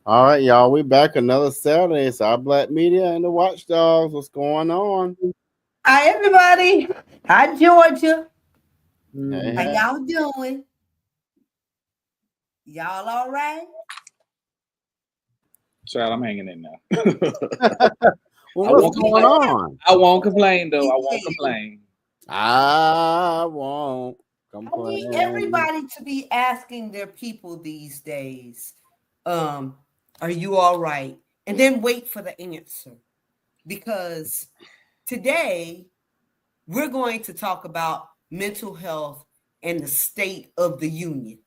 All right, y'all. We back another Saturday. It's our Black Media and the Watch Dawgz. What's going on? Hi, everybody. Hi, Georgia. Hey, How hey. Mm. y'all doing? Y'all all right? Child, I'm hanging in now. Well, I what's won't going complain. on? I won't complain though. I won't complain. I won't I need complain. everybody to be asking their people these days, um, are you all right? And then wait for the answer. Because today we're going to talk about mental health and the state of the union.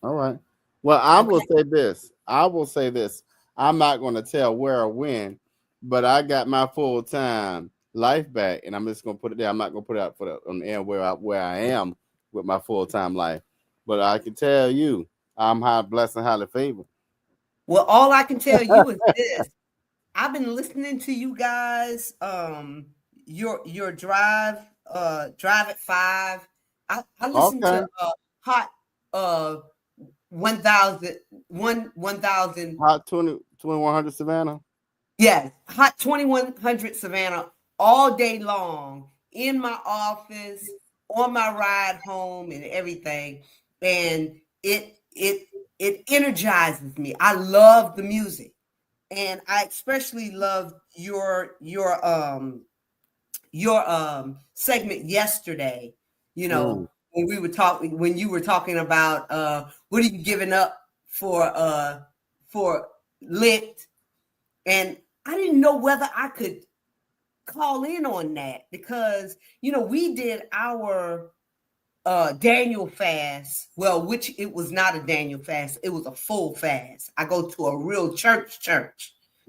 All right. Well, I will Okay. say this. I will say this. I'm not going to tell where or when, but I got my full time life back, and I'm just going to put it there. I'm not going to put it out for on the air where I am with my full time life, but I can tell you, I'm high blessed and highly favored. Well, all I can tell you is this. I've been listening to you guys. Your drive at 5. I listened Okay. to hot uh 1000 1000. Hot 2100 Savannah. Yes, hot 2100 Savannah all day long in my office, on my ride home, and everything. And it energizes me. I love the music, and I especially love your segment yesterday. You Mm. know, when you were talking about what are you giving up for Lent, and I didn't know whether I could call in on that because we did our Daniel fast. Well, which it was not a Daniel fast, it was a full fast. I go to a real church.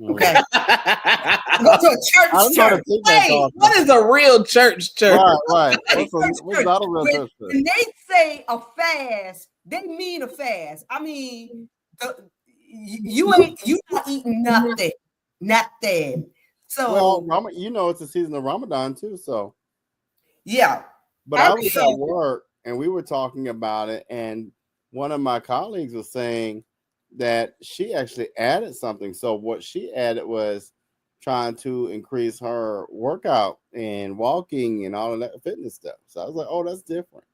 Mm. Okay. I go to a I church don't know how to church. take that Wait, coffee. what is a real church? Right, right. Church What's church. not a real church? When they say a fast, they mean a fast. I mean, you not eating nothing. Well, So it's the season of Ramadan too. So, yeah. but I I was So at work and we were talking about it, and one of my colleagues was saying that she actually added something. So what she added was trying to increase her workout and walking and all of that fitness stuff. So I was like, oh, that's different.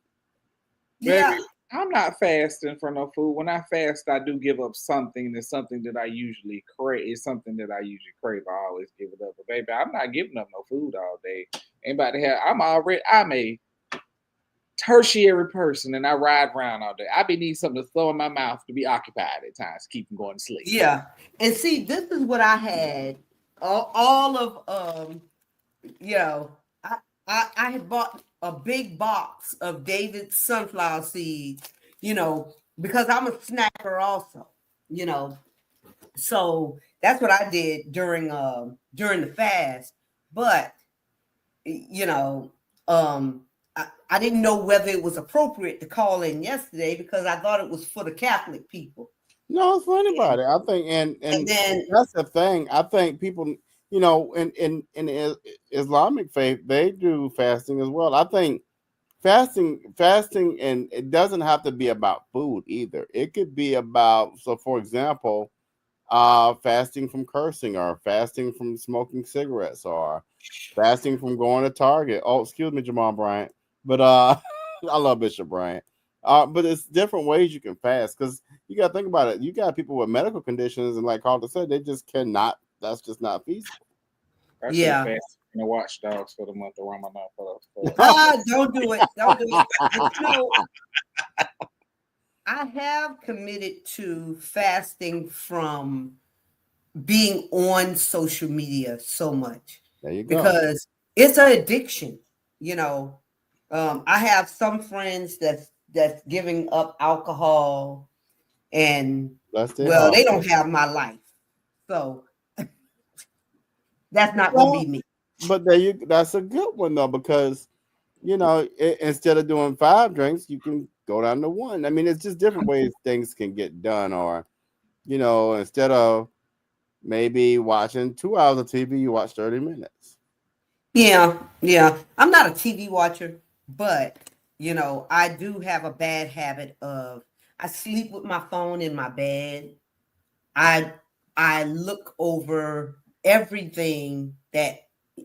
yeah. baby, I'm not fasting for no food. When I fast, I do give up something. It's something that I usually crave. It's something that I usually crave. I always give it up. But baby, I'm not giving up no food all day. Anybody have? I'm a tertiary person, and I ride around all day. I be need something to throw in my mouth to be occupied at times, keep from going to sleep. Yeah. And see, this is what I had. All of you know, I, I had bought a big box of David's sunflower seeds, because I'm a snacker also, you know. So that's what I did during the fast. But you know, I didn't know whether it was appropriate to call in yesterday because I thought it was for the Catholic people. No, it's for And, anybody. I think, and and and then that's the thing. I think people, in the Islamic faith, they do fasting as well. I think fasting, and it doesn't have to be about food either. It could be about, so for example, fasting from cursing, or fasting from smoking cigarettes, or fasting from going to Target. Oh, excuse me, Jamal Bryant, but I love Bishop Bryant. But it's different ways you can fast, because you got to think about it. You got people with medical conditions, and like Carter said, they just cannot. That's just not feasible. I should have yeah. fasted from the Watch Dogs for the month of Ramadan for Don't do it. Don't do it. But I have committed to fasting from being on social media so much There you go. because it's an addiction. You know, I have some friends that's giving up alcohol, and Bless their well, heart. they don't have my life, so that's not gonna Well, be me. but that's a good one though, because instead of doing 5 drinks, you can go down to one. I mean, it's just different ways things can get done. Or, instead of maybe watching 2 hours of TV, you watch 30 minutes. Yeah. I'm not a TV watcher, but I do have a bad habit of I sleep with my phone in my bed. I I look over everything that,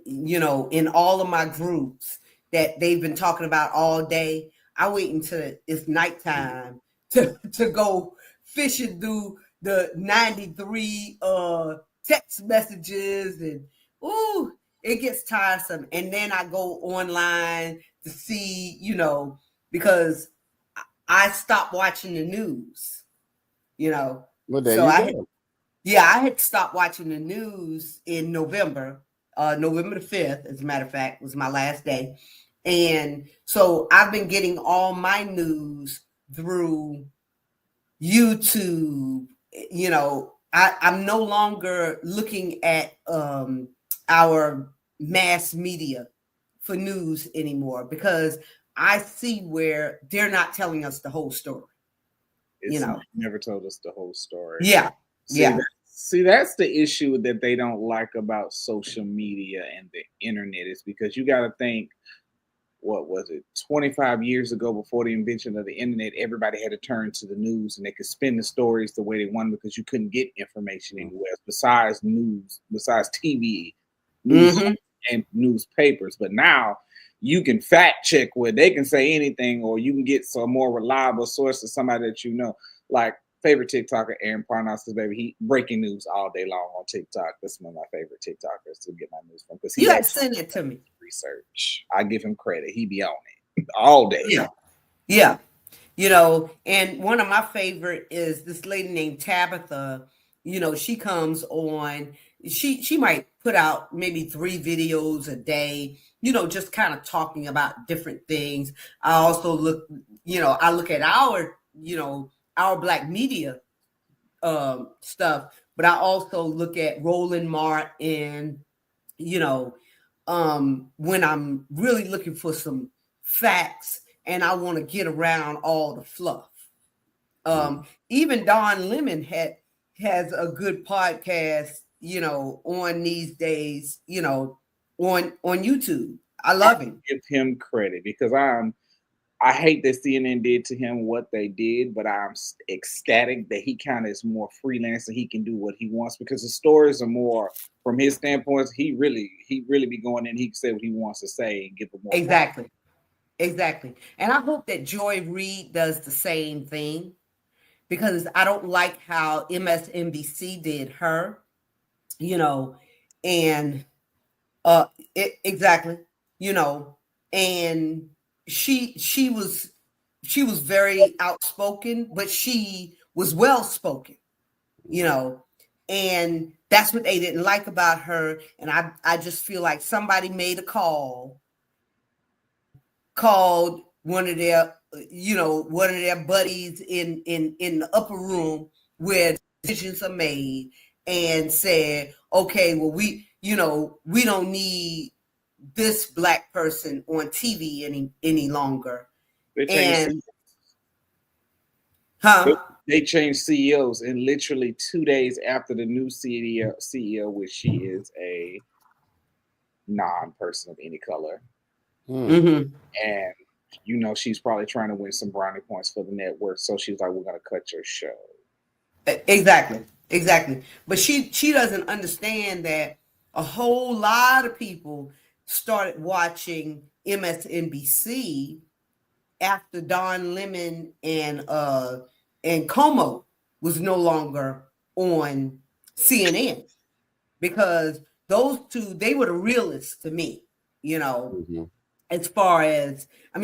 in all of my groups that they've been talking about all day. I wait until it's nighttime to go fishing through the 93 text messages, and ooh, it gets tiresome. And then I go online to see, because I stopped watching the news, you know. Well, there So you go. I had stopped watching the news in November. November the 5th, as a matter of fact, was my last day. And so I've been getting all my news through YouTube. I'm no longer looking at our mass media for news anymore, because I see where they're not telling us the whole story. Never told us the whole story. Yeah. See, that's the issue that they don't like about social media and the internet, is because you got to think, what was it, 25 years ago, before the invention of the internet, everybody had to turn to the news and they could spin the stories the way they wanted, because you couldn't get information anywhere besides TV, news, Mm-hmm. and newspapers. But now you can fact check where they can say anything, or you can get some more reliable source of somebody that you know. Like favorite TikToker, Aaron Parnassus, baby. He breaking news all day long on TikTok. That's one of my favorite TikTokers to get my news from, because You got to send it to me. Research. I give him credit. He be on it all day. Yeah. And one of my favorite is this lady named Tabitha. She comes on. She might put out maybe 3 videos a day. Just kind of talking about different things. I also look. I look at our Black media stuff, but I also look at Roland Martin. When I'm really looking for some facts and I want to get around all the fluff. Even Don Lemon has a good podcast, on these days, on YouTube. I love him. Give him credit, because I hate that CNN did to him what they did, but I'm ecstatic that he kind of is more freelance and he can do what he wants, because the stories are more from his standpoint. He really be going in. He can say what he wants to say and give it more. Exactly. And I hope that Joy Reid does the same thing, because I don't like how MSNBC did her, and exactly, and she was very outspoken, but she was well spoken, and that's what they didn't like about her. And I just feel like somebody made a called one of their buddies in the upper room where decisions are made, and said, okay, well, we don't need this Black person on TV any longer. They changed CEOs, and literally 2 days after the new CEO, which she is a non-person of any color. Mm-hmm. And she's probably trying to win some brownie points for the network, so she's like, we're going to cut your show. Exactly. But she doesn't understand that a whole lot of people started watching MSNBC after Don Lemon and Como was no longer on CNN, because those two, they were the realists to me, as far as, I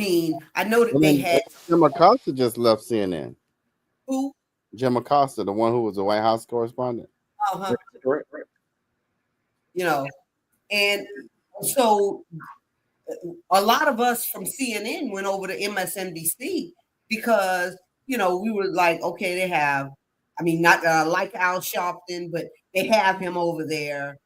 know that they had Jim Acosta just left CNN. Who? Jim Acosta, the one who was the White House correspondent. Right. And so a lot of us from CNN went over to MSNBC, because we were like, okay, they have, not that I like Al Sharpton, but they have him over there.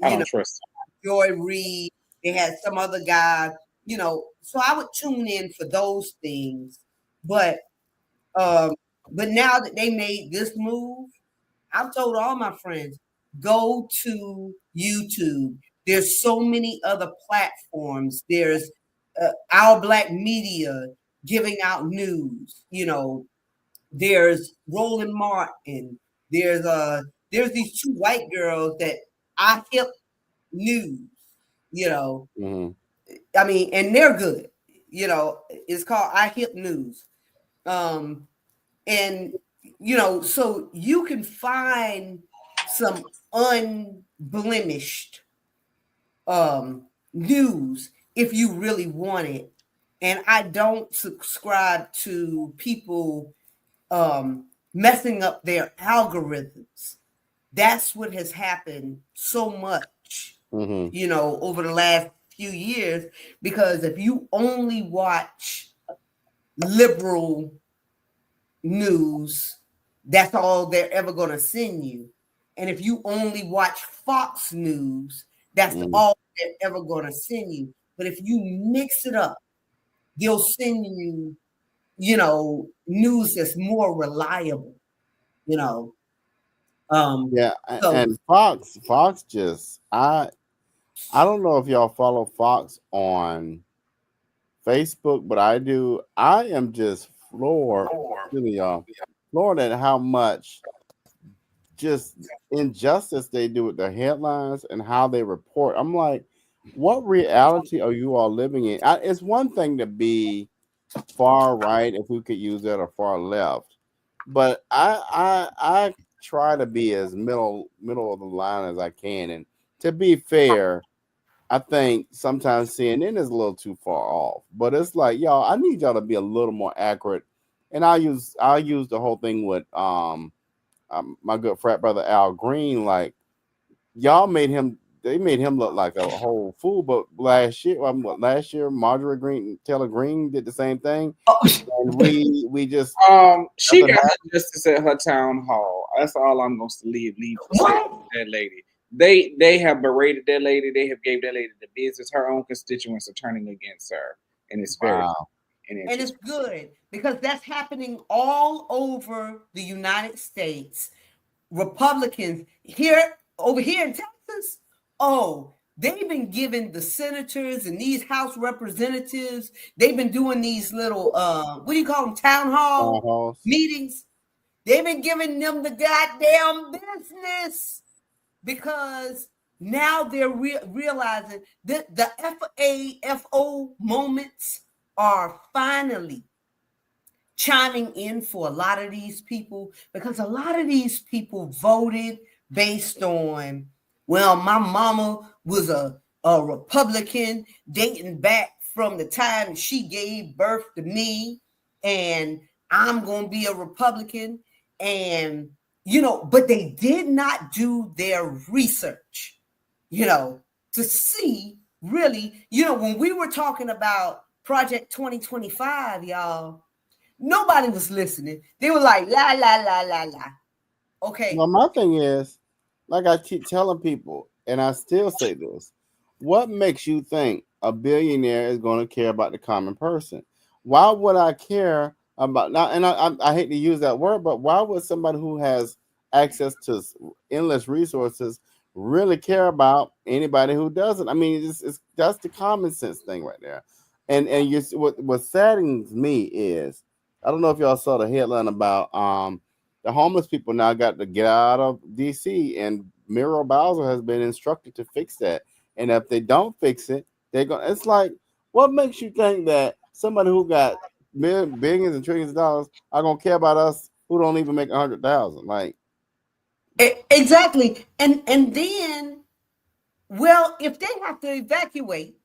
I don't trust him. Joy Reid. They had some other guy, so I would tune in for those things. But now that they made this move, I've told all my friends, go to YouTube. There's so many other platforms. There's Our Black Media giving out news. There's Roland Martin. There's there's these two white girls that I hip news, you know. Mm-hmm. I mean, and they're good, you know. It's called I hip news. And you know, so you can find some unblemished news if you really want it. And I don't subscribe to people messing up their algorithms. That's what has happened so much, Mm-hmm. you know, over the last few years. Because if you only watch liberal news, that's all they're ever going to send you. And if you only watch Fox News, that's Mm-hmm. all they're ever going to send you. But if you mix it up, they'll send you, you know, news that's more reliable, you know. Yeah, So and Fox just I don't know if y'all follow Fox on Facebook, but I do. I am just floored, really, y'all, floored at how much just injustice they do with their headlines and how they report. I'm like, what reality are you all living in? It's one thing to be far right, if we could use that, or far left, but I try to be as middle of the line as I can. And to be fair, I think sometimes CNN is a little too far off. But it's like, y'all, I need y'all to be a little more accurate. And I'll use the whole thing with my good frat brother Al Green. Like, y'all they made him look like a whole fool. But last year, Marjorie Green Taylor Greene did the same thing, and we just She got her justice at her town hall. That's all I'm going to leave to say to that lady. They have berated that lady. They have gave that lady the business. Her own constituents are turning against her, and it's very wow. and it's good because that's happening all over the United States. Republicans over here in Texas, oh, they've been giving the senators and these House representatives, they've been doing these little what do you call them, town hall meetings. They've been giving them the goddamn business because now they're realizing that the FAFO moments are finally chiming in for a lot of these people, because a lot of these people voted based on, well, my mama was a Republican dating back from the time she gave birth to me, and I'm going to be a Republican. And, you know, but they did not do their research, you know, to see really, you know, when we were talking about Project 2025, y'all, nobody was listening. They were like, la, la, la, la, la. Okay. Well, my thing is, like I keep telling people, and I still say this: what makes you think a billionaire is going to care about the common person? Why would I care about now? And I hate to use that word, but why would somebody who has access to endless resources really care about anybody who doesn't? I mean, that's the common sense thing right there. And what saddens me is, I don't know if y'all saw the headline about the homeless people now got to get out of DC, and Muriel Bowser has been instructed to fix that. And if they don't fix it, they're going. It's like, what makes you think that somebody who got billions and trillions of dollars are gonna care about us who don't even make 100,000? Like, exactly. And then, well, if they have to evacuate,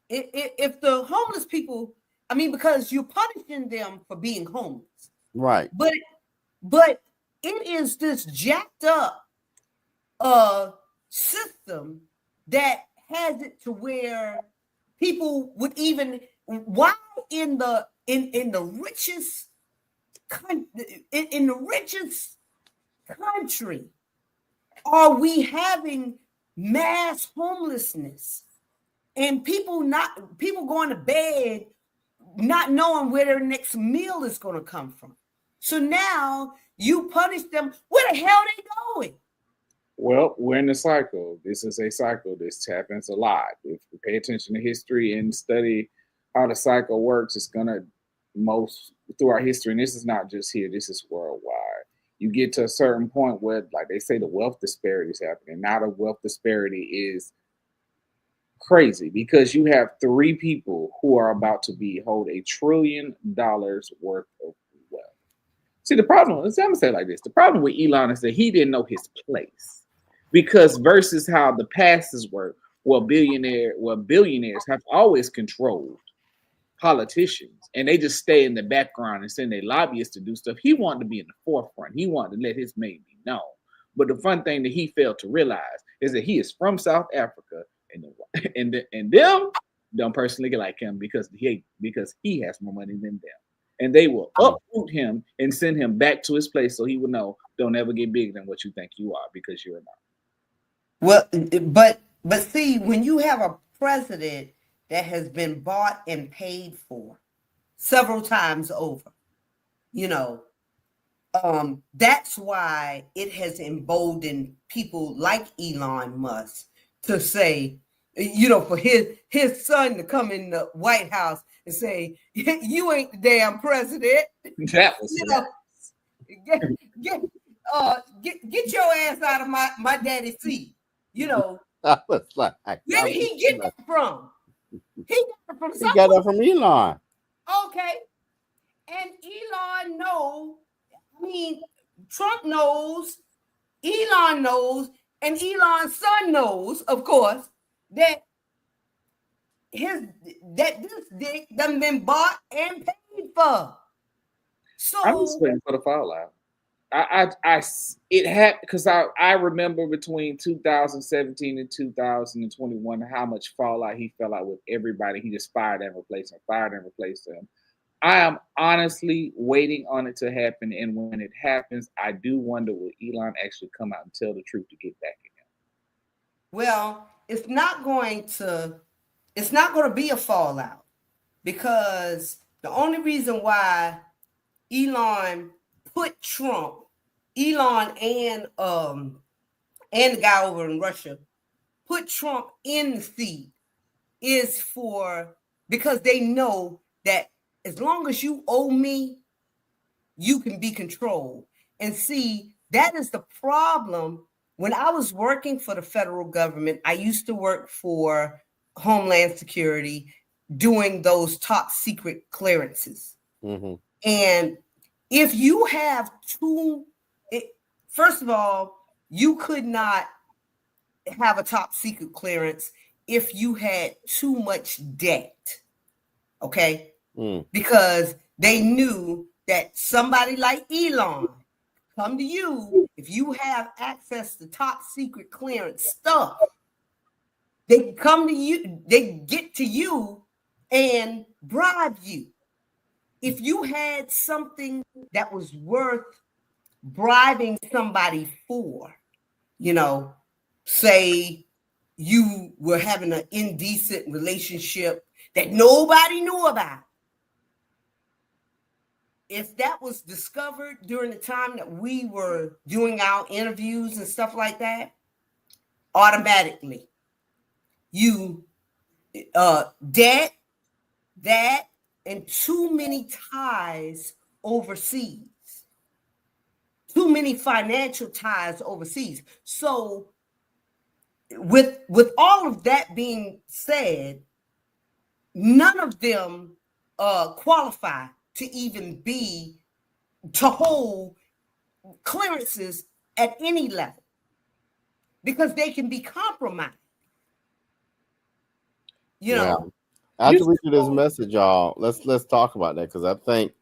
if the homeless people, I mean, because you're punishing them for being homeless, right? But it is this jacked up system that has it to where people would even, why in the richest in the richest country are we having mass homelessness and people going to bed not knowing where their next meal is going to come from? So now you punish them. Where the hell they going? Well, we're in a cycle. This is a cycle. This happens a lot. If we pay attention to history and study how the cycle works, it's gonna most through our history, and this is not just here, this is worldwide. you get to a certain point where, like they say, the wealth disparity is happening. Now the wealth disparity is crazy because you have three people who are about to hold $1 trillion worth of wealth. See, the problem is, I'm gonna say it like this: the problem with Elon is that he didn't know his place, because versus how the passes work, billionaires have always controlled politicians, and they just stay in the background and send their lobbyists to do stuff. He wanted to be in the forefront. He wanted to let his name be known. But the fun thing that he failed to realize is that he is from South Africa, and them personally like him because he has more money than them, and they will uproot him and send him back to his place so he will know, don't ever get bigger than what you think you are, because you're not. Well, but see, when you have a president that has been bought and paid for several times over, that's why it has emboldened people like Elon Musk to say, for his son to come in the White House and say, you ain't the damn president. That was get your ass out of my daddy's seat. I was like, where did he get that from? He got it from somewhere. He got that from Elon. Okay. And Elon knows, Trump knows, Elon knows, and Elon's son knows, of course, that this dick done been bought and paid for. So I'm just waiting for the fallout. It had, because I remember between 2017 and 2021 how much fallout he fell out with everybody. He just fired and replaced him. I am honestly waiting on it to happen, and when it happens, I do wonder will Elon actually come out and tell the truth to get back at him. Well, it's not going to be a fallout, because the only reason why Elon put Trump, Elon and the guy over in Russia put Trump in the seat is because they know that as long as you owe me, you can be controlled. And see, that is the problem. When I was working for the federal government, I used to work for Homeland Security doing those top secret clearances. Mm-hmm. And if you have first of all, you could not have a top secret clearance if you had too much debt. Okay? Because they knew that somebody like Elon come to you if you have access to top secret clearance stuff. They come to you, they get to you and bribe you. If you had something that was worth bribing somebody for, say you were having an indecent relationship that nobody knew about. If that was discovered during the time that we were doing our interviews and stuff like that, automatically you debt, that, and too many ties overseas, too many financial ties overseas. So with all of that being said, none of them qualify to hold clearances at any level, because they can be compromised. After we do this message, y'all, let's talk about that, because I think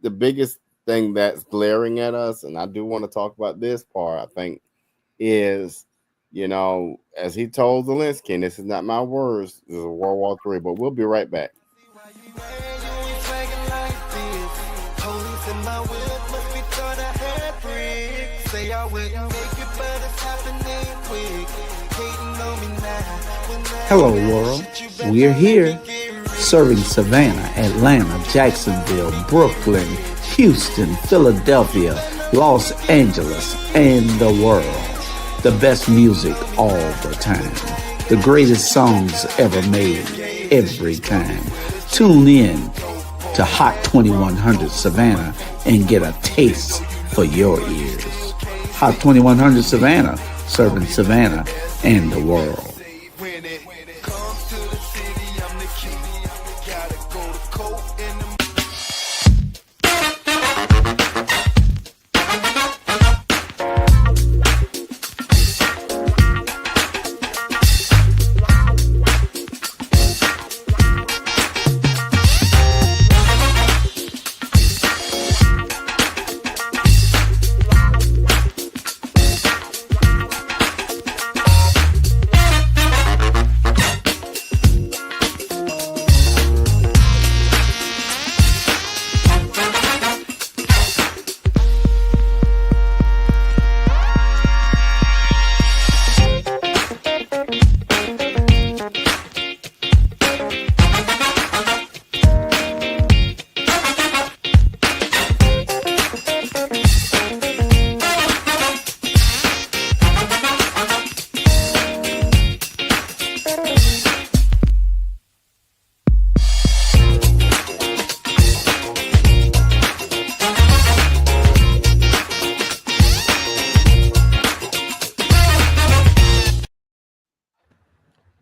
the biggest thing that's glaring at us, and I do want to talk about this part, I think, is, as he told Zelensky, and this is not my words, this is World War III, but we'll be right back. Hello, world. We're here, serving Savannah, Atlanta, Jacksonville, Brooklyn, Houston, Philadelphia, Los Angeles, and the world. The best music all the time. The greatest songs ever made, every time. Tune in to Hot 2100 Savannah and get a taste for your ears. Hot 2100 Savannah, serving Savannah and the world.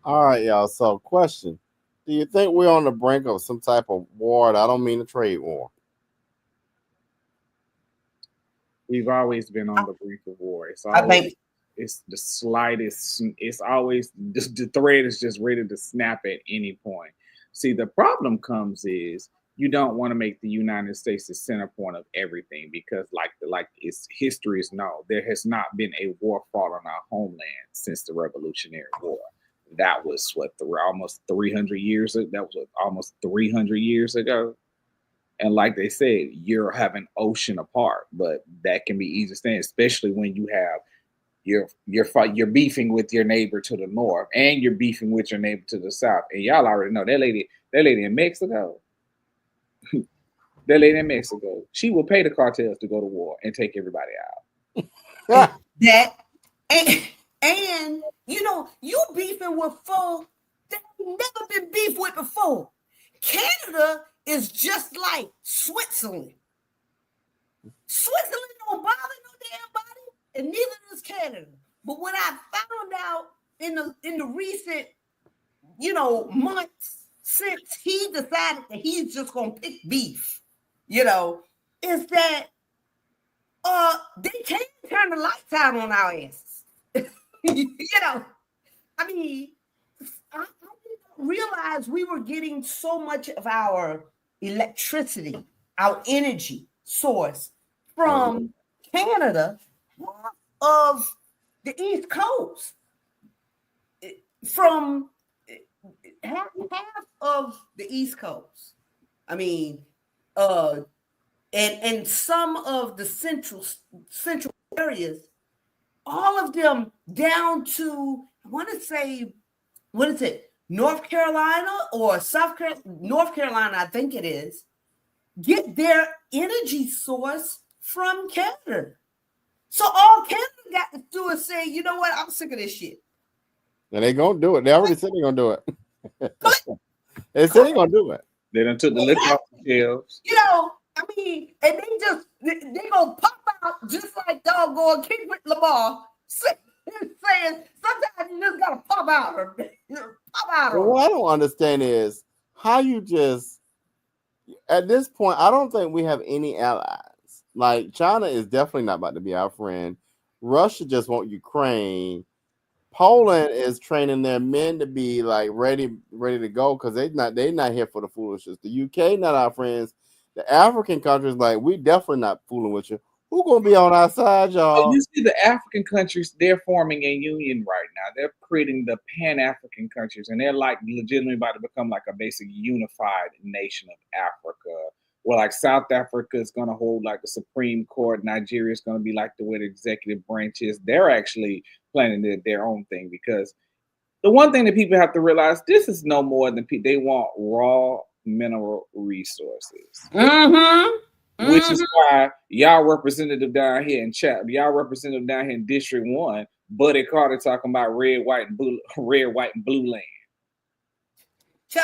All right, y'all. So, question: do you think we're on the brink of some type of war? And I don't mean a trade war. We've always been on the brink of war. It's I always think it's the slightest. It's always the thread is just ready to snap at any point. See, the problem comes is you don't want to make the United States the center point of everything because, like its history is known, there has not been a war fought on our homeland since the Revolutionary War. That was almost 300 years. That was almost 300 years ago. And like they said, you're having ocean apart, but that can be easy to stand, especially when you have you're beefing with your neighbor to the north and you're beefing with your neighbor to the south. And y'all already know that lady in Mexico, that lady in Mexico, she will pay the cartels to go to war and take everybody out. that, and you know, you beefing with folk that never been beefed with before. Canada is just like Switzerland. Switzerland don't bother no damn body, and neither does Canada. But what I found out in the recent, months since he decided that he's just gonna pick beef, is that they can't turn the lights out on our asses. I mean, I didn't realize we were getting so much of our electricity, our energy source from Canada, half of the East Coast, from half of the East Coast. I mean, and some of the central areas, all of them down to, I want to say, what is it, North Carolina or South Carolina? North Carolina, I think it is, get their energy source from Canada. So all Canada got to do is say, you know what, I'm sick of this shit. And they gonna do it. They already said they're gonna do it. They said they're gonna do it. They done took the liquor off the shelves. I mean, and they gonna pop out just like doggone King with Lamar saying sometimes you just gotta pop out. Pop out. But what I don't understand is how you just, at this point, I don't think we have any allies. Like, China is definitely not about to be our friend. Russia just want Ukraine. Poland is training their men to be like ready to go because they're not here for the foolishness. The UK not our friends. The African countries, like, we definitely not fooling with you. Who gonna be on our side, y'all? You see the African countries, they're forming a union right now. They're creating the Pan-African countries, and they're like legitimately about to become like a basic unified nation of Africa. Where like South Africa is gonna hold like the Supreme Court, Nigeria is gonna be like the way the executive branch is. They're actually planning their own thing because the one thing that people have to realize, this is no more than they want raw mineral resources. Mm-hmm. Which is why y'all representative down here in District 1, Buddy Carter talking about red, white, and blue land.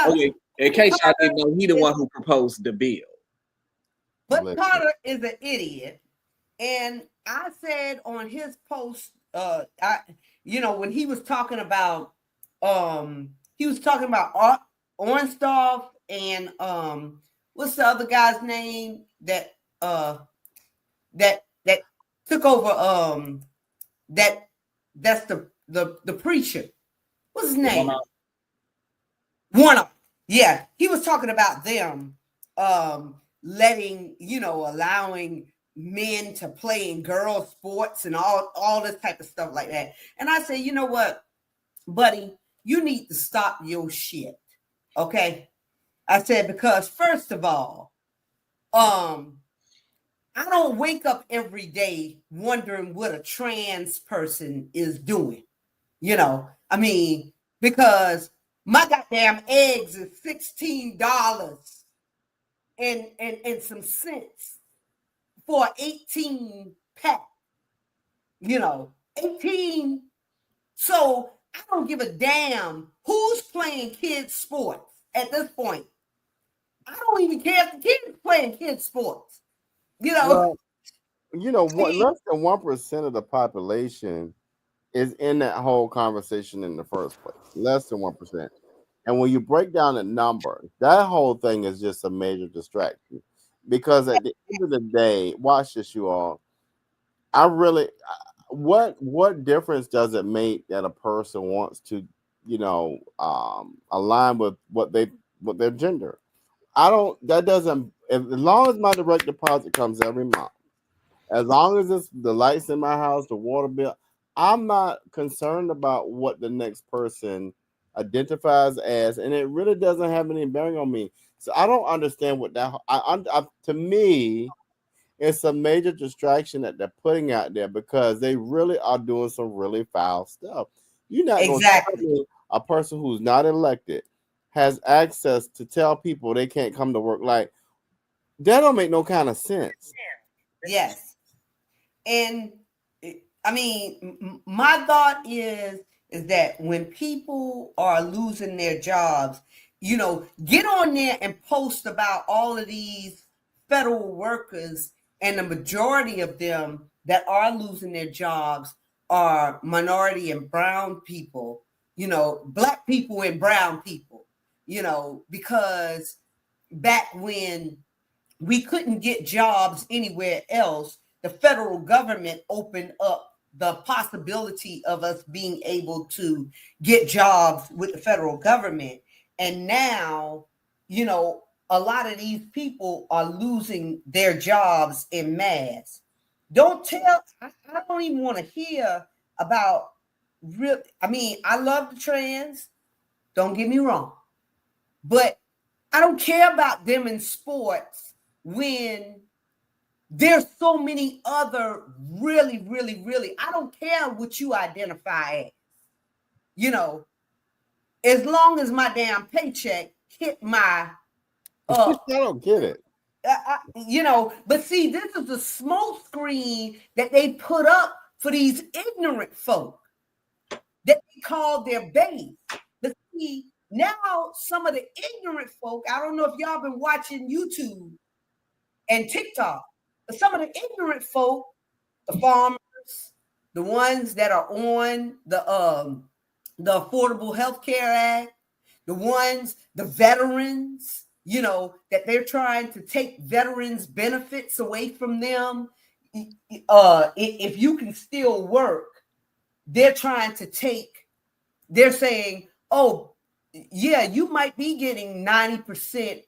Okay, in case y'all didn't know, he the one who proposed the bill. But Carter is an idiot And I said on his post, when he was talking about, Ornstein and what's the other guy's name that took over, that's the preacher. What's his name? Warnock. Yeah, he was talking about them allowing men to play in girl sports and all this type of stuff like that. And I say, you know what, buddy, you need to stop your shit. Okay. I said, because first of all, I don't wake up every day wondering what a trans person is doing. I mean, because my goddamn eggs is $16 and some cents for 18 pack. 18. So I don't give a damn who's playing kids sports at this point. I don't even care if the kids playing kids sports. Well, less than 1% of the population is in that whole conversation in the first place. Less than 1%. And when you break down the number, that whole thing is just a major distraction. Because at the end of the day, watch this, you all. What difference does it make that a person wants to, align with what their gender? As long as my direct deposit comes every month, as long as it's the lights in my house, the water bill, I'm not concerned about what the next person identifies as, and it really doesn't have any bearing on me. So I don't understand what to me, it's a major distraction that they're putting out there because they really are doing some really foul stuff. You're not going to tell me a person who's not elected has access to tell people they can't come to work. Like, that don't make no kind of sense. Yes. And I mean, my thought is that when people are losing their jobs, get on there and post about all of these federal workers, and the majority of them that are losing their jobs are minority and brown people, black people and brown people, because back when we couldn't get jobs anywhere else, the federal government opened up the possibility of us being able to get jobs with the federal government. And now, a lot of these people are losing their jobs en masse. I don't even want to hear about I love the trans, don't get me wrong, but I don't care about them in sports when there's so many other really, really, really, I don't care what you identify as, as long as my damn paycheck hit my, I don't get it. But see, this is a smoke screen that they put up for these ignorant folk that they call their base. But see, now some of the ignorant folk, I don't know if y'all been watching YouTube and TikTok, but some of the ignorant folk, the farmers, the ones that are on the Affordable Health Care Act, the veterans, that they're trying to take veterans' benefits away from them. If you can still work, they're saying, oh, yeah, you might be getting 90%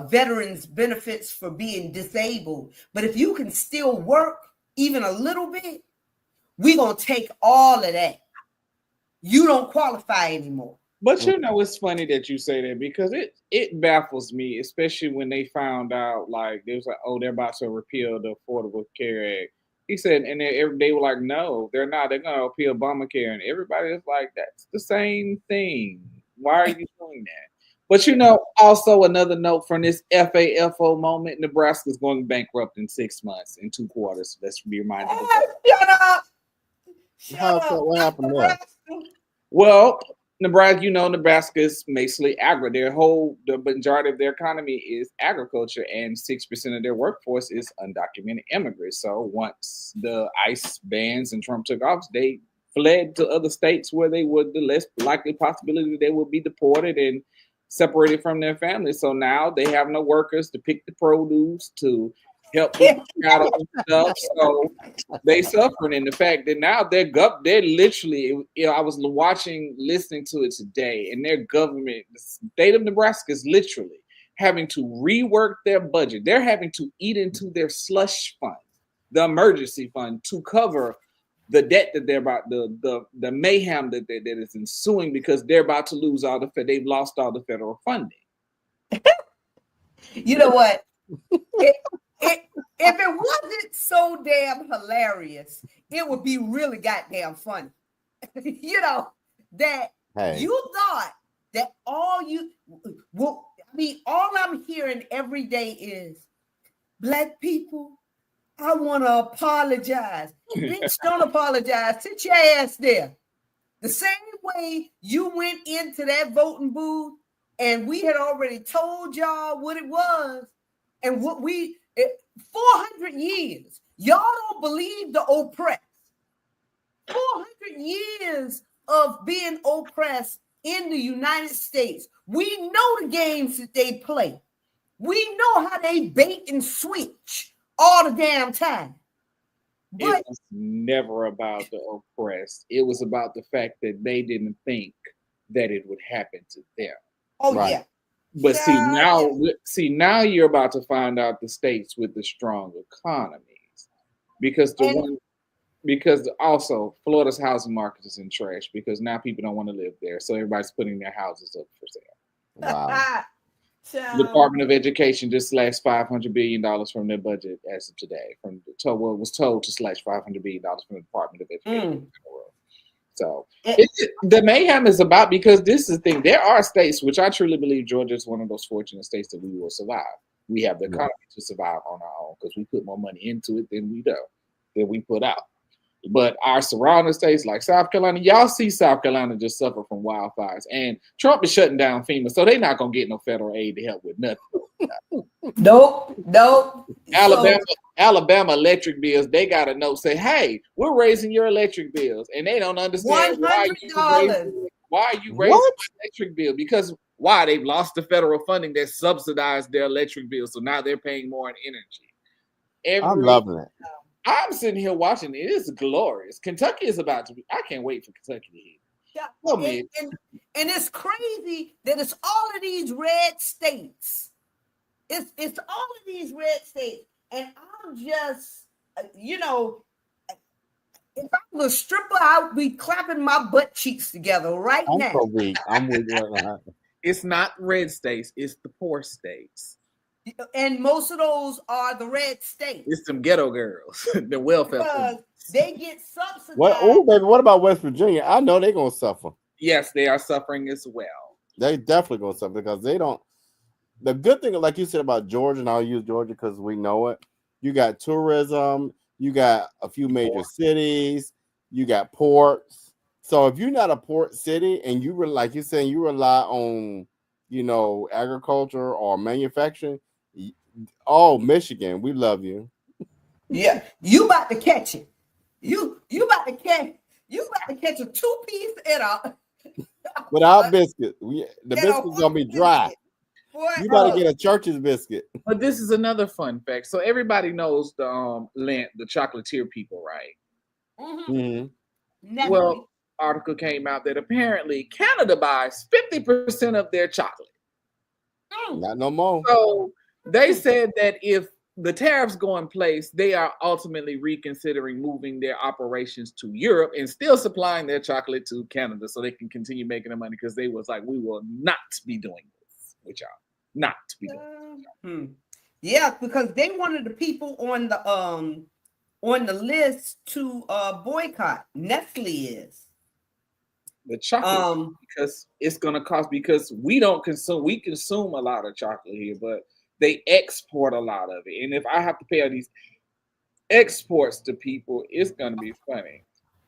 veterans benefits for being disabled, but if you can still work even a little bit, we're going to take all of that. You don't qualify anymore. But it's funny that you say that because it baffles me, especially when they found out, like, they was like, oh, they're about to repeal the Affordable Care Act. He said, and they were like, no, they're not. They're going to repeal Obamacare. And everybody is like, that's the same thing. Why are you doing that? But also another note from this FAFO moment, Nebraska's going bankrupt in 6 months, in 2 quarters. Let's be reminded of that. Shut up. What happened there? Well, Nebraska is basically the majority of their economy is agriculture, and 6% of their workforce is undocumented immigrants. So once the ICE bans and Trump took office, they fled to other states where they would the less likely possibility they would be deported and separated from their families. So now they have no workers to pick the produce, to help them out on stuff. So they suffering in the fact that now they're literally, I was listening to it today, and their government, the state of Nebraska, is literally having to rework their budget. They're having to eat into their slush fund, the emergency fund, to cover the debt that they're about, the mayhem that is ensuing because they're about to lose they've lost all the federal funding. You know what? If it wasn't so damn hilarious, it would be really goddamn funny. That you thought that all I'm hearing every day is Black people, I want to apologize. Bitch, don't apologize. Sit your ass there. The same way you went into that voting booth and we had already told y'all what it was and 400 years. Y'all don't believe the oppressed. 400 years of being oppressed in the United States. We know the games that they play. We know how they bait and switch all the damn time. But it was never about the oppressed. It was about the fact that they didn't think that it would happen to them. Oh, right. Yeah. But now you're about to find out the states with the strong economies, because also Florida's housing market is in trash because now people don't want to live there, so everybody's putting their houses up for sale. Wow. The Department of Education just slashed $500 billion from their budget as of today. Was told to slash $500 billion from the Department of Education. So the mayhem is about, because this is the thing. There are states, which I truly believe Georgia is one of those fortunate states that we will survive. We have the economy to survive on our own because we put more money into it than we put out. But our surrounding states like South Carolina, y'all see South Carolina just suffer from wildfires. And Trump is shutting down FEMA, so they're not going to get no federal aid to help with nothing. Nope. Alabama electric bills, they got a note say, hey, we're raising your electric bills. And they don't understand why are you raising the electric bill? Because they've lost the federal funding that subsidized their electric bill. So now they're paying more in energy. I'm loving it. I'm sitting here watching it. It's glorious. Kentucky is about to be. I can't wait for Kentucky to hit. Yeah, and it's crazy that it's all of these red states. It's all of these red states. And I'm just, if I was a stripper, I would be clapping my butt cheeks together now. I'm so weak. I'm weak right now. It's not red states. It's the poor states. And most of those are the red states. It's some ghetto girls, the welfare. Because they get subsidized. What about West Virginia? I know they're going to suffer. Yes, they are suffering as well. They definitely going to suffer because they don't. The good thing, like you said about Georgia, and I'll use Georgia because we know it. You got tourism. You got a few major cities. You got ports. So if you're not a port city and you were, like you're saying, you rely on, agriculture or manufacturing. Oh, Michigan, we love you. Yeah, you about to catch it. You about to catch a 2-piece without biscuit. The biscuit's gonna be dry. You gotta get a Church's biscuit. But this is another fun fact. So everybody knows the chocolatier people, right? Mm-hmm. Well, article came out that apparently Canada buys 50% of their chocolate. Not no more. So they said that if the tariffs go in place, they are ultimately reconsidering moving their operations to Europe and still supplying their chocolate to Canada so they can continue making their money, because they was like, we will not be doing this with y'all. Not be doing Yeah, because they wanted the people on the list to boycott. Nestle is. The chocolate, because it's gonna cost, because we consume a lot of chocolate here, but they export a lot of it. And if I have to pay all these exports to people, it's gonna be funny.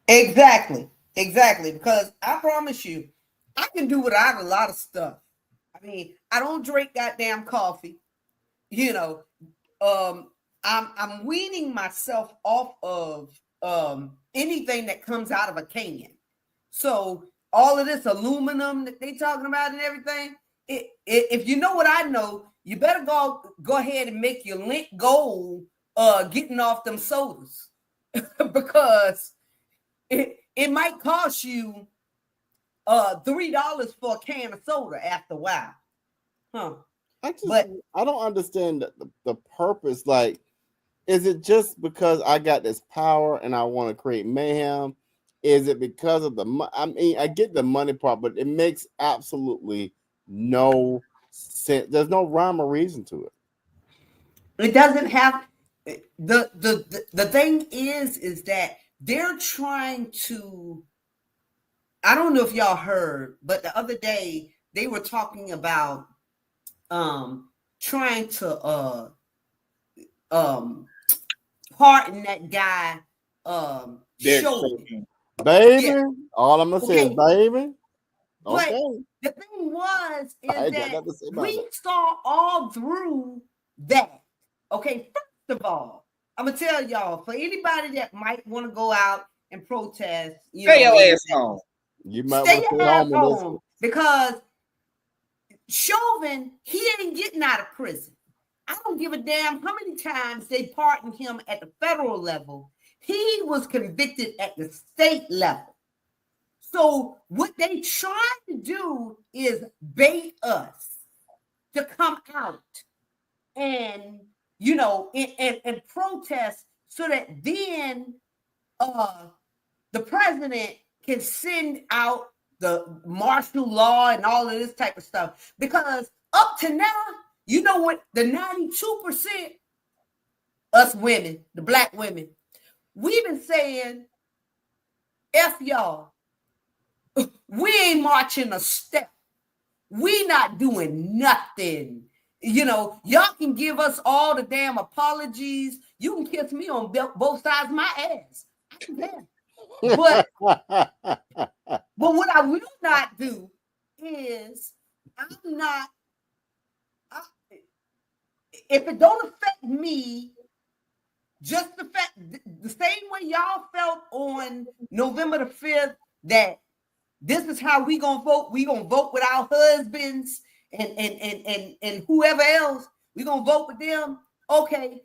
Exactly. Because I promise you, I can do without a lot of stuff. I mean, I don't drink goddamn coffee. You know, I'm weaning myself off of anything that comes out of a can. So all of this aluminum that they talking about and everything, if you know what I know, you better go ahead and make your link goal getting off them sodas because it might cost you $3 for a can of soda after a while. I don't understand the purpose. Like, is it just because I got this power and I want to create mayhem? Is it because of the money? I mean, I get the money part, but it makes absolutely no sense. There's no rhyme or reason to it. It doesn't have the thing is that they're trying to. I don't know if y'all heard, but the other day they were talking about trying to pardon that guy Chauvin. Baby, Yeah. all I'm gonna say is baby. But Okay. the thing is that we saw all through that. Okay, first of all, I'm gonna tell y'all, for anybody that might want to go out and protest, stay your ass home. You might stay want to your ass home home because Chauvin, he ain't getting out of prison. I don't give a damn how many times they pardoned him at the federal level. He was convicted at the state level. So what they try to do is bait us to come out and, you know, and protest so that then the president can send out the martial law and all of this type of stuff. Because up to now, you know what? The 92% us women, the black women, we've been saying, F y'all. We ain't marching a step. We not doing nothing. You know, y'all can give us all the damn apologies. You can kiss me on both sides of my ass. I can damn. But what I will not do is if it don't affect me, just the same way y'all felt on November the 5th that this is how we gonna vote. We gonna vote with our husbands and whoever else. We gonna vote with them. Okay,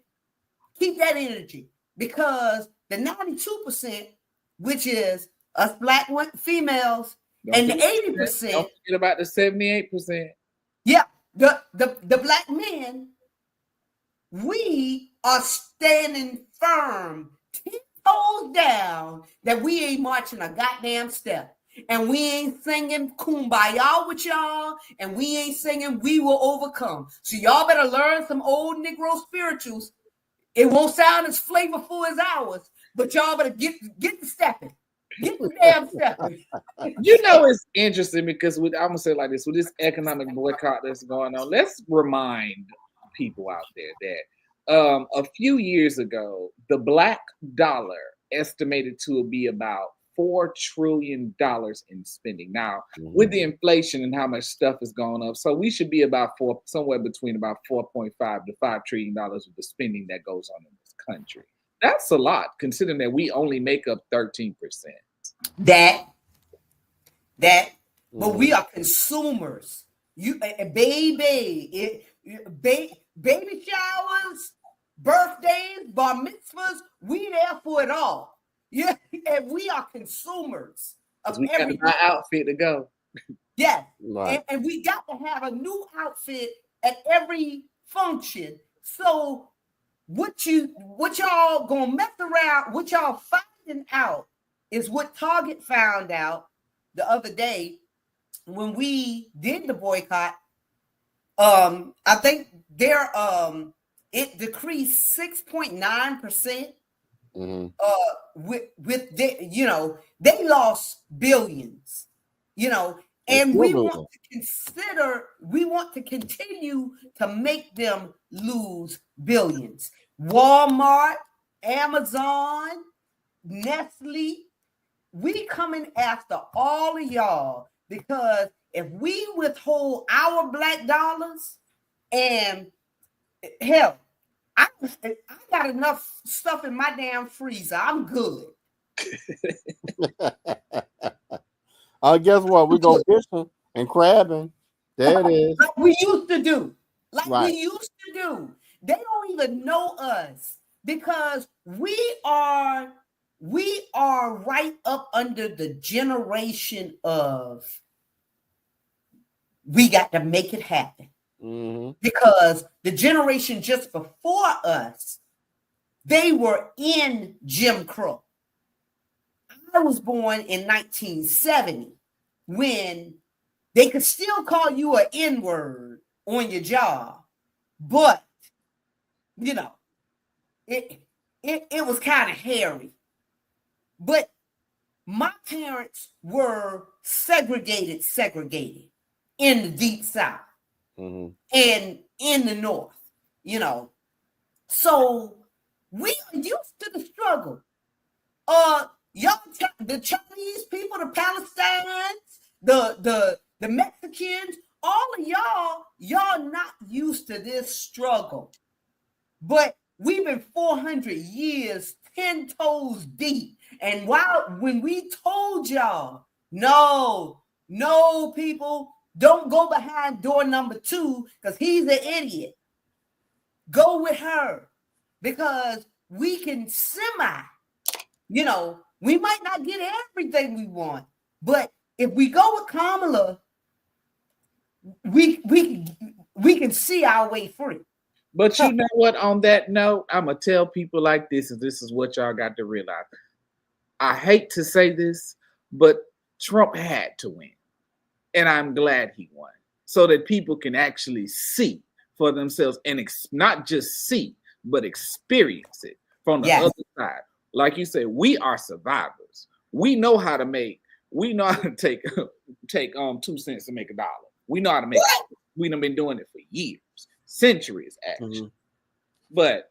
keep that energy because the 92%, which is us black females, and the 80%. Don't forget about the 78%. Yeah, the black men. We are standing firm, 10 toes down, that we ain't marching a goddamn step. And we ain't singing kumbaya with y'all, and we ain't singing we will overcome. So y'all better learn some old Negro spirituals. It won't sound as flavorful as ours, but y'all better get the stepping. Get the damn stepping. You know, it's interesting because I'm going to say it like this, with this economic boycott that's going on, let's remind people out there that a few years ago, the black dollar estimated to be about $4 trillion in spending. Now, with the inflation and how much stuff is going up, so we should be about somewhere between about 4.5 to $5 trillion with the spending that goes on in this country. That's a lot, considering that we only make up 13%. But we are consumers. Baby showers, birthdays, bar mitzvahs, we there for it all. Yeah, and we are consumers of we everything. got my outfit to go. Yes, right. and we got to have a new outfit at every function. So what y'all gonna mess around, what y'all finding out is what Target found out the other day when we did the boycott. I think it decreased 6.9%. With they lost billions, and we want to continue to make them lose billions. Walmart, Amazon, Nestle, we coming after all of y'all because if we withhold our black dollars, and hell, I got enough stuff in my damn freezer. I'm good. Guess what? We go fishing and crabbing. There it is. Like we used to do. Right. We used to do. They don't even know us because we are right up under the generation of we got to make it happen. Mm-hmm. Because the generation just before us, they were in Jim Crow. I was born in 1970 when they could still call you an N-word on your job, but you know, it was kind of hairy. But my parents were segregated in the Deep South. Mm-hmm. And in the North, you know, so we are used to the struggle. Y'all, the Chinese people, the Palestinians, the Mexicans, all of y'all not used to this struggle. But we've been 400 years, 10 toes deep. And when we told y'all, no, people, don't go behind door number 2 because he's an idiot. Go with her because we can we might not get everything we want, but if we go with Kamala, we can see our way free. But you know what? On that note, I'm going to tell people like this, and this is what y'all got to realize. I hate to say this, but Trump had to win. And I'm glad he won so that people can actually see for themselves and not just see, but experience it from the other side. Like you said, we are survivors. We know how to take 2 cents to make $1. We know how to make it. We've been doing it for years, centuries actually. Mm-hmm. But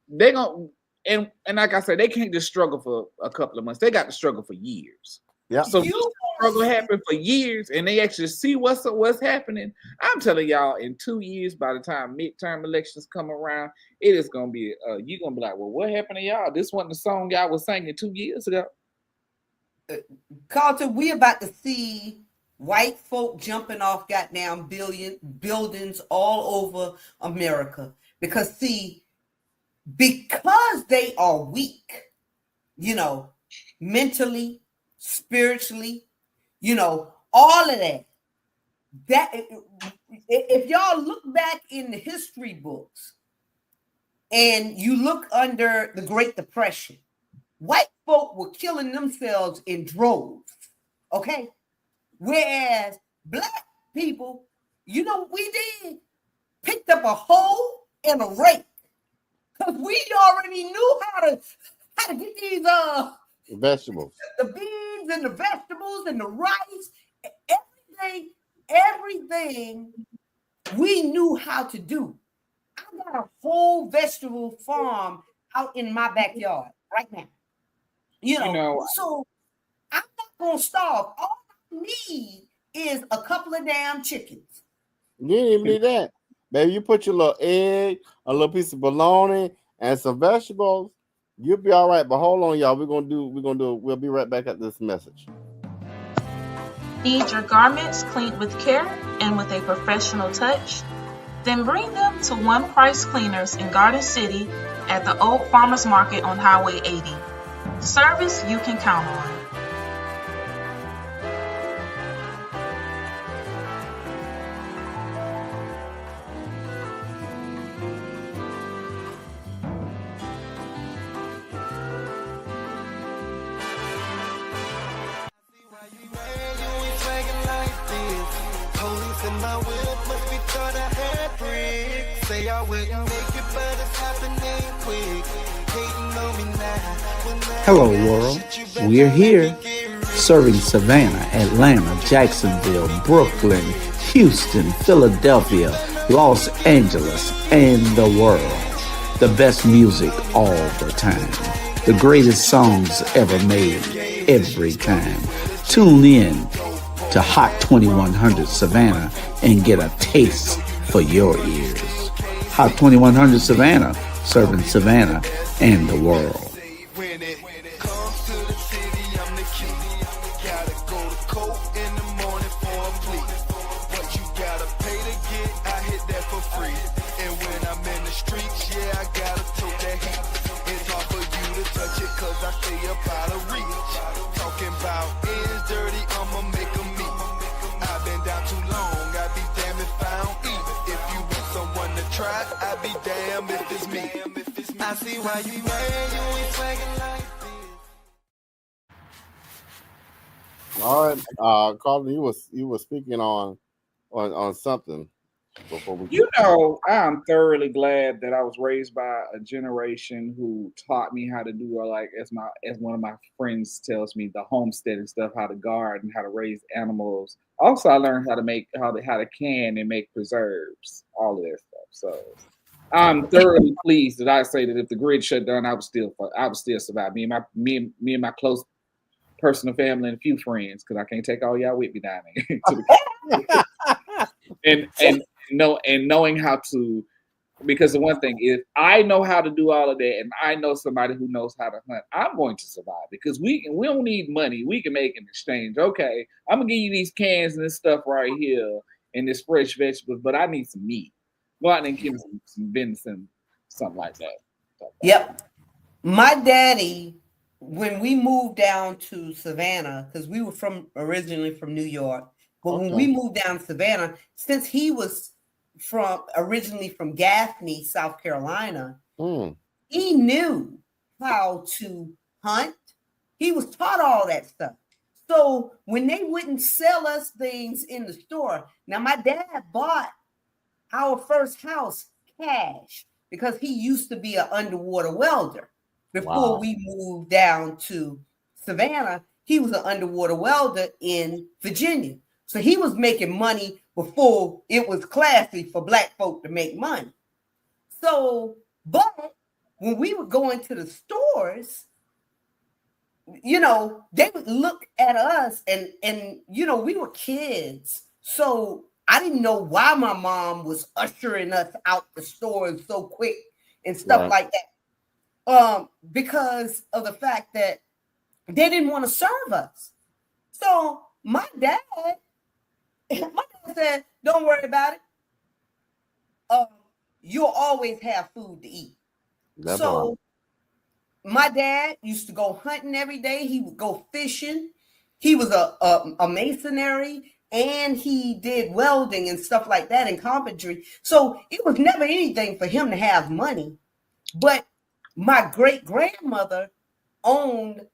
they're going to, and like I said, they can't just struggle for a couple of months. They got to struggle for years. Yeah. So struggle happened for years, and they actually see what's happening. I'm telling y'all, in 2 years, by the time midterm elections come around, it is gonna be you're gonna be like, well, what happened to y'all? This wasn't the song y'all was singing 2 years ago. Carlton, we about to see white folk jumping off goddamn buildings all over America because they are weak, mentally, spiritually, all of that. That if y'all look back in the history books and you look under the Great Depression, white folk were killing themselves in droves, okay? Whereas black people, what we did? Picked up a hoe and a rake. Because we already knew how to get these vegetables. The beans and the vegetables and the rice, everything we knew how to do. I got a whole vegetable farm out in my backyard right now. So I'm not gonna starve. All I need is a couple of damn chickens. You didn't even need that. Baby, you put your little egg, a little piece of bologna, and some vegetables. You'll be all right. But hold on, y'all. We'll be right back at this message. Need your garments cleaned with care and with a professional touch? Then bring them to One Price Cleaners in Garden City at the Old Farmers Market on Highway 80. Service you can count on. Hello, world. We're here, serving Savannah, Atlanta, Jacksonville, Brooklyn, Houston, Philadelphia, Los Angeles, and the world. The best music all the time. The greatest songs ever made, every time. Tune in to Hot 2100 Savannah and get a taste for your ears. Hot 2100 Savannah, serving Savannah and the world. I see why you mad, you ain't swagging like this. All right, Carlton, you were speaking on something before we. You know, I'm thoroughly glad that I was raised by a generation who taught me how to do, like as one of my friends tells me, the homestead and stuff, how to garden, how to raise animals. Also, I learned how to can and make preserves, all of that stuff. So I'm thoroughly pleased that I say that if the grid shut down, I would still survive. Me and my close personal family and a few friends, because I can't take all y'all with me down there. and knowing how to, because the one thing is, I know how to do all of that, and I know somebody who knows how to hunt. I'm going to survive because we don't need money. We can make an exchange. Okay, I'm gonna give you these cans and this stuff right here and this fresh vegetables, but I need some meat. Go out and give me some venison, something like that. Yep. My daddy, when we moved down to Savannah, because we were originally from New York, but when we moved down to Savannah, since he was originally from Gaffney, South Carolina, he knew how to hunt. He was taught all that stuff. So when they wouldn't sell us things in the store, now my dad bought our first house cash because he used to be an underwater welder. Before we moved down to Savannah, he was an underwater welder in Virginia. So he was making money before it was classy for Black folk to make money. So, but when we would go into the stores, you know, they would look at us and you know, we were kids. So I didn't know why my mom was ushering us out the stores so quick and stuff like that. Because of the fact that they didn't want to serve us. So my dad said, don't worry about it. You'll always have food to eat. That's so right. My dad used to go hunting every day. He would go fishing. He was a masonry, and he did welding and stuff like that in carpentry. So it was never anything for him to have money. But my great grandmother owned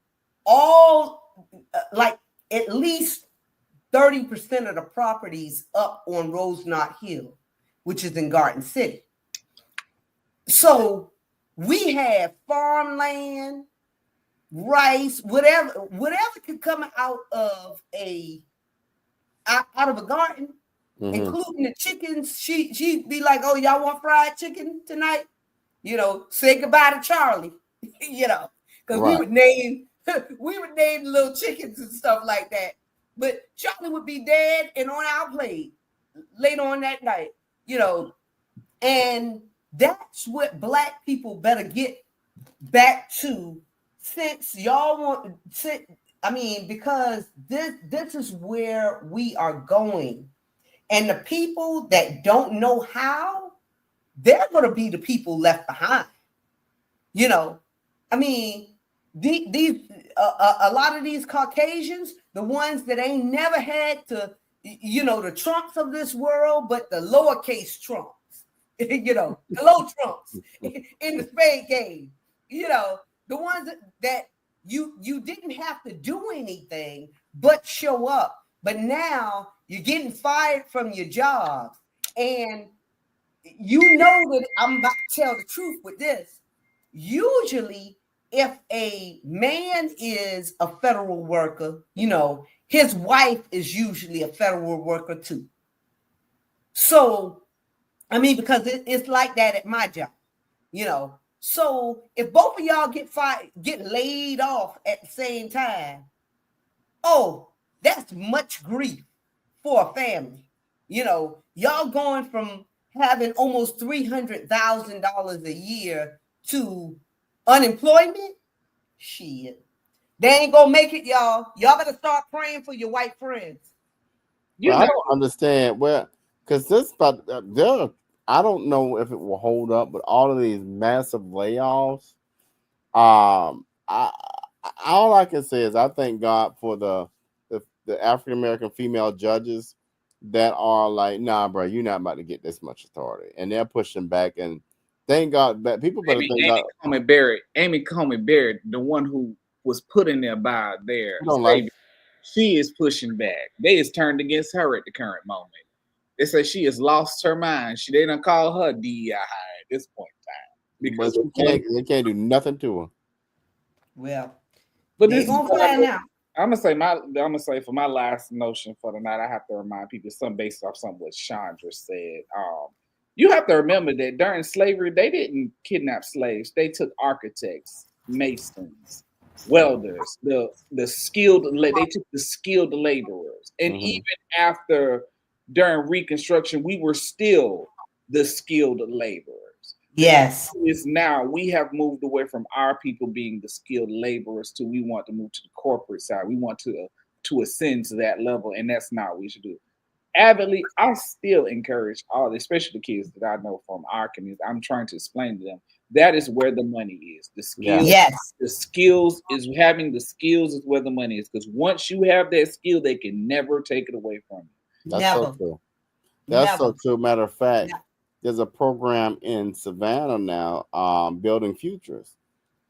all, like at least 30% of the properties up on Rose Knott Hill, which is in Garden City. So we had farmland, rice, whatever could come out of a garden, including the chickens. She'd be like, "Oh, y'all want fried chicken tonight? You know, say goodbye to Charlie." You know, because we would name little chickens and stuff like that. But Charlie would be dead and on our plate later on that night. You know, and that's what Black people better get back to, since y'all want. Because this is where we are going. And the people that don't know how, they're going to be the people left behind. You know, I mean, a lot of these Caucasians, the ones that ain't never had to, you know, the Trumps of this world, but the lowercase Trumps, you know, the low Trumps in the spade game, you know, the ones that you didn't have to do anything but show up. But now you're getting fired from your job. And you know that I'm about to tell the truth with this. Usually, if a man is a federal worker, you know, his wife is usually a federal worker too. So, I mean, because it's like that at my job, you know. So if both of y'all get laid off at the same time, oh, That's much grief for a family. You know, y'all going from having almost $300,000 a year to unemployment. Shit, they ain't gonna make it, y'all. Y'all better start praying for your white friends. You Well, I know, don't understand because this, but I don't know if it will hold up, but all of these massive layoffs. All I can say is I thank God for the African American female judges that are like, nah, bro, you're not about to get this much authority, and they're pushing back. And thank God that people better thank God. Amy Coney Barrett, the one who was put in there by their You don't savior, like she is pushing back. They is turned against her at the current moment. They say she has lost her mind. They don't call her DEI at this point in time but because they can't do nothing to her. Well, but they this is gonna what find out. I'm gonna say for my last notion for the night, I have to remind people something based off something what Chandra said. You have to remember that during slavery, they didn't kidnap slaves. They took architects, masons, welders, the skilled. They took the skilled laborers, and Mhm. even after during Reconstruction, we were still the skilled laborers. The Yes. issue is now we have moved away from our people being the skilled laborers to we want to move to the corporate side. We want to ascend to that level, and that's not what we should do. Avidly, I still encourage all, especially the kids that I know from our community. I'm trying to explain to them that is where the money is. The Yeah. skills, Yes. the skills is having the skills is where the money is. Because once you have that skill, they can never take it away from you. That's so Never. true. That's so Never. true. Matter of fact, Ne- there's a program in Savannah now, Building Futures,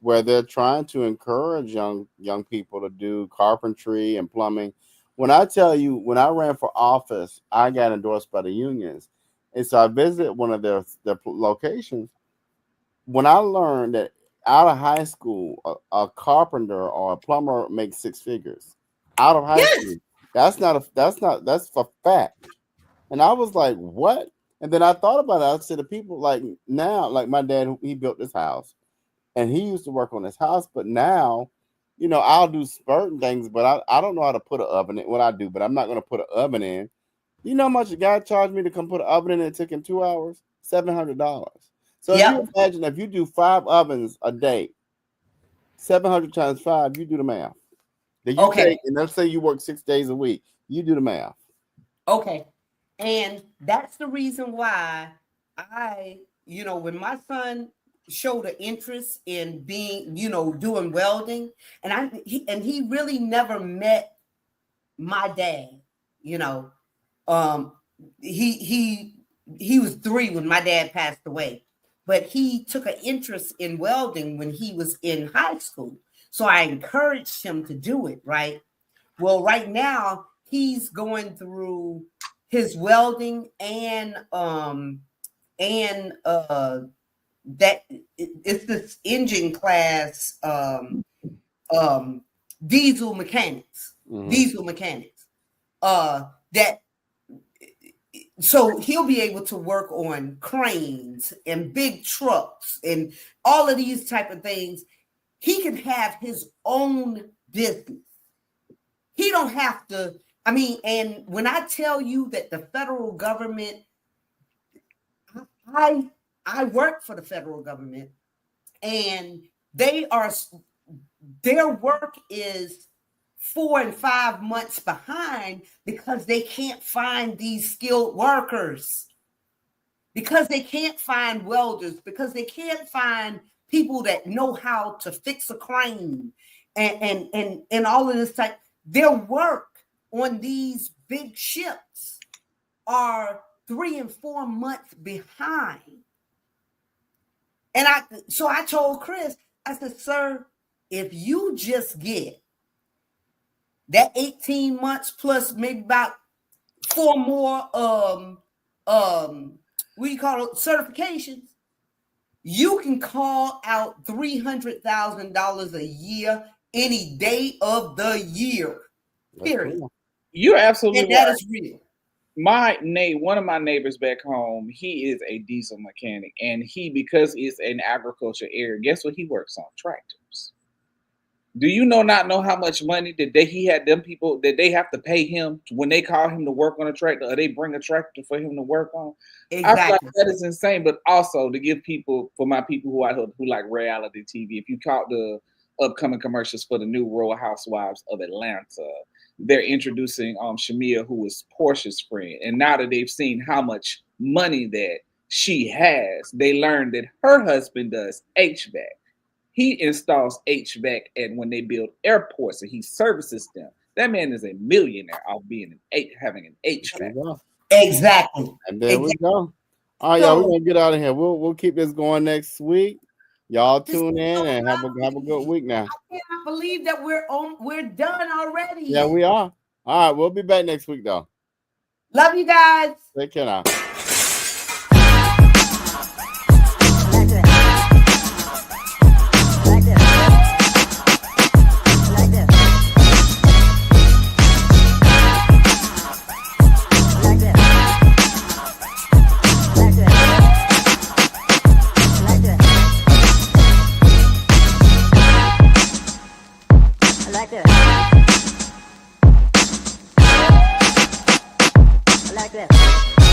where they're trying to encourage young people to do carpentry and plumbing. When I tell you, when I ran for office, I got endorsed by the unions, and so I visited one of their locations. When I learned that out of high school, a carpenter or a plumber makes six figures out of high Yes. school. That's for fact. And I was like, what? And then I thought about it. I said, the people like now, like my dad, he built this house and he used to work on his house, but now, I'll do certain things, but I don't know how to put an oven in. What I do, but I'm not going to put an oven in. You know how much a guy charged me to come put an oven in? It took him 2 hours, $700. So if you Yep. imagine if you do 5 ovens a day, 700 times 5, you do the math. Then you Okay. take, and let's say you work 6 days a week, you do the math. Okay. And that's the reason why when my son showed an interest in being, doing welding, and he really never met my dad, you know. Um he was 3 when my dad passed away, but he took an interest in welding when he was in high school. So I encouraged him to do it, right? Well, right now he's going through his welding and that it's this engine class diesel mechanics. Mhm. Diesel mechanics. That so he'll be able to work on cranes and big trucks and all of these type of things. He can have his own business. He don't have to. I mean, and when I tell you that the federal government, I work for the federal government, and their work is 4 and 5 months behind because they can't find these skilled workers, because they can't find welders, because they can't find people that know how to fix a crane and all of this type. Their work on these big ships are 3 and 4 months behind. And I told Chris, I said, sir, if you just get that 18 months plus maybe about 4 more what do you call it, certifications, you can call out $300,000 a year any day of the year. Period. Cool. You're absolutely And that right. is real. One of my neighbors back home, he is a diesel mechanic, and because it's an agriculture area, guess what he works on? Tractors. Do you not know how much money that he had them people that they have to pay him when they call him to work on a tractor or they bring a tractor for him to work on? I feel like Exactly. that is insane. But also to give people, for my people who out here who like reality TV, if you caught the upcoming commercials for the new Real Housewives of Atlanta, they're introducing Shamia, who is Portia's friend. And now that they've seen how much money that she has, they learned that her husband does HVAC. He installs HVAC and when they build airports and he services them. That man is a millionaire off having an There HVAC. we go. Exactly. And there we go. All right, y'all, we're gonna get out of here. We'll keep this going next week. Y'all tune in and have a good week now. I cannot believe that we're done already. Yeah, we are. All right, we'll be back next week though. Love you guys. Take care now. Like that.